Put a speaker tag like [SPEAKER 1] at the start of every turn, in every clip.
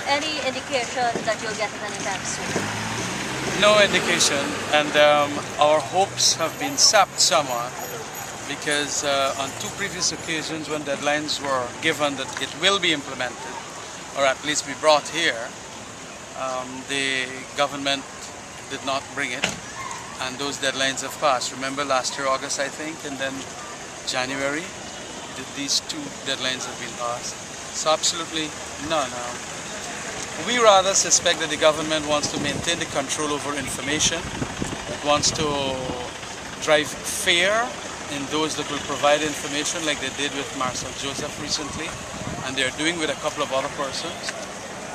[SPEAKER 1] Any indication that you'll get it anytime soon?
[SPEAKER 2] No indication, and our hopes have been sapped somewhat because on two previous occasions when deadlines were given that it will be implemented, or at least be brought here, the government did not bring it, and those deadlines have passed. Remember last year, August, I think, and then January, these two deadlines have been passed. So absolutely none. We rather suspect that the government wants to maintain the control over information. It wants to drive fear in those that will provide information, like they did with Marcel Joseph recently, and they're doing with a couple of other persons.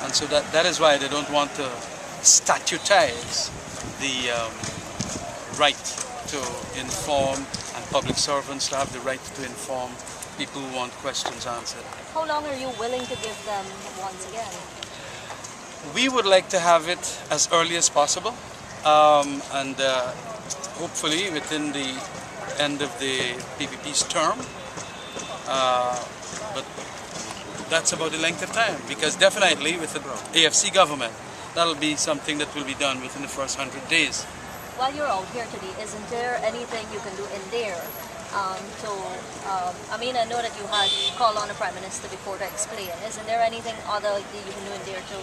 [SPEAKER 2] And so that is why they don't want to statutize the right to inform, and public servants to have the right to inform people who want questions answered.
[SPEAKER 1] How long are you willing to give them once again?
[SPEAKER 2] We would like to have it as early as possible, and hopefully within the end of the PPP's term, but that's about the length of time, because definitely with the AFC government, that'll be something that will be done within the first 100 days.
[SPEAKER 1] While you're out here today, isn't there anything you can do in there? I mean, I know that you had called on the Prime Minister before to explain. Isn't there anything other that you can do in there to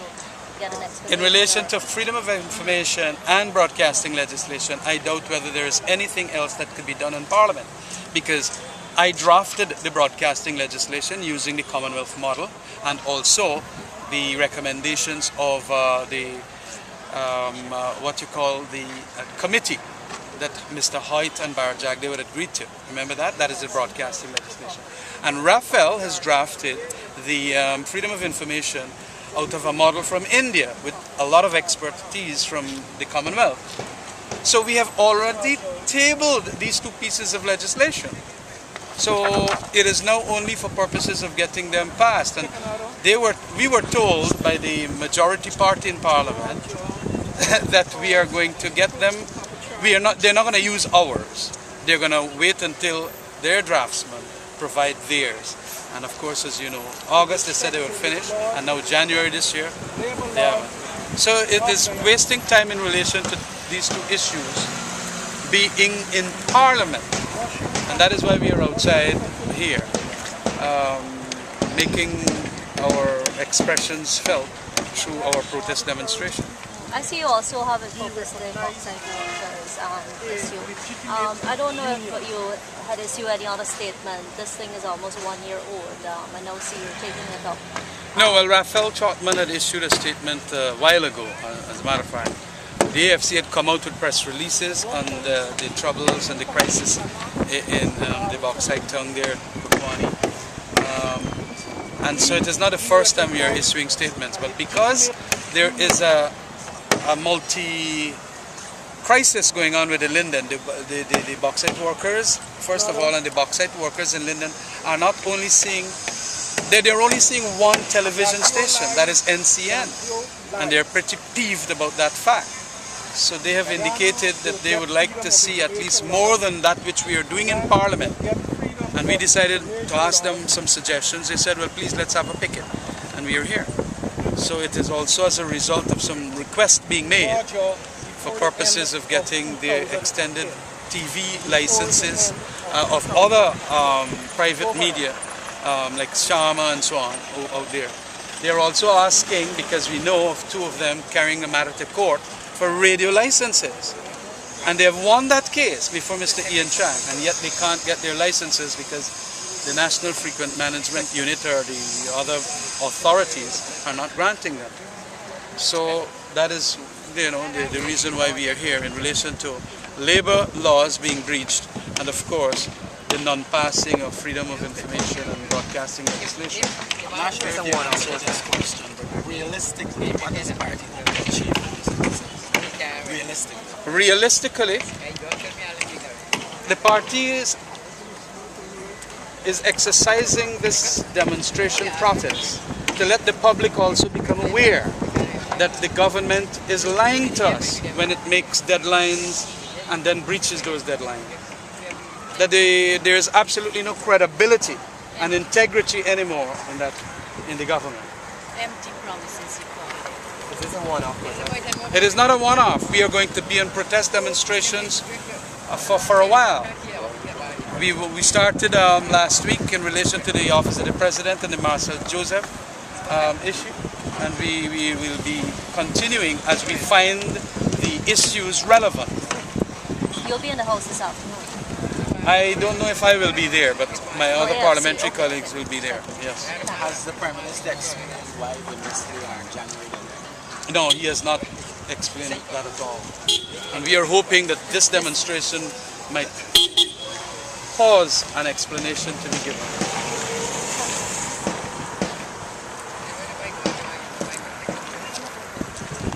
[SPEAKER 1] get an explanation?
[SPEAKER 2] In relation to freedom of information and broadcasting legislation, I doubt whether there is anything else that could be done in Parliament, because I drafted the broadcasting legislation using the Commonwealth model and also the recommendations of the committee that Mr. Hoyt and Barajagde would agree to. Remember that? That is the broadcasting legislation. And Raphael has drafted the freedom of information out of a model from India with a lot of expertise from the Commonwealth. So we have already tabled these two pieces of legislation. So it is now only for purposes of getting them passed. And we were told by the majority party in Parliament that we are going to get them. They're not going to use ours. They're going to wait until their draftsmen provide theirs. And of course, as you know, August they said they would finish, and now January this year, they haven't. So it is wasting time in relation to these two issues being in Parliament. And that is why we are outside here, making our expressions felt through our protest demonstration.
[SPEAKER 1] I see you also have it focused on the bauxite workers issue. I don't know if you had issued any other statement. This thing is almost 1 year old. I now see you're taking it up.
[SPEAKER 2] No, well, Raphael Trotman had issued a statement a while ago, as a matter of fact. The AFC had come out with press releases on the troubles and the crisis in the bauxite town there, Bukwani. And so it is not the first time we are issuing statements, but because there is a multi-crisis going on with the Linden, the bauxite workers, first of all, and the bauxite workers in Linden are not only seeing, they're only seeing one television station, that is NCN, and they're pretty peeved about that fact. So they have indicated that they would like to see at least more than that which we are doing in Parliament. And we decided to ask them some suggestions. They said, well, please, let's have a picket. And we are here. So it is also as a result of some requests being made for purposes of getting the extended TV licenses of other private media like Sharma and so on out there. They are also asking, because we know of two of them carrying the matter to court, for radio licenses. And they have won that case before Mr. Ian Chang, and yet they can't get their licenses because the National Frequent Management Unit or the other authorities are not granting them. So that is, you know, the reason why we are here in relation to labor laws being breached, and of course the non-passing of freedom of information and broadcasting legislation.
[SPEAKER 3] I'm sure I want to answer this question, but realistically, what is the party going to achieve with this exercise?
[SPEAKER 2] Realistically, the party is exercising this demonstration protest to let the public also become aware that the government is lying to us when it makes deadlines and then breaches those deadlines. That there is absolutely no credibility and integrity anymore in the government.
[SPEAKER 4] empty promises you call it.
[SPEAKER 3] This is a one-off protest.
[SPEAKER 2] It is not a one-off. We are going to be in protest demonstrations for a while. We started last week in relation to the Office of the President and the Marcel Joseph issue, and we will be continuing as we find the issues relevant.
[SPEAKER 1] You'll be in the House this afternoon.
[SPEAKER 2] I don't know if I will be there, but my other
[SPEAKER 1] yes,
[SPEAKER 2] parliamentary
[SPEAKER 1] okay.
[SPEAKER 2] colleagues will be there. Yes.
[SPEAKER 3] Has the Prime Minister explained why they missed the January deadline?
[SPEAKER 2] No, he has not explained that at all. And we are hoping that this demonstration might cause an explanation to be given.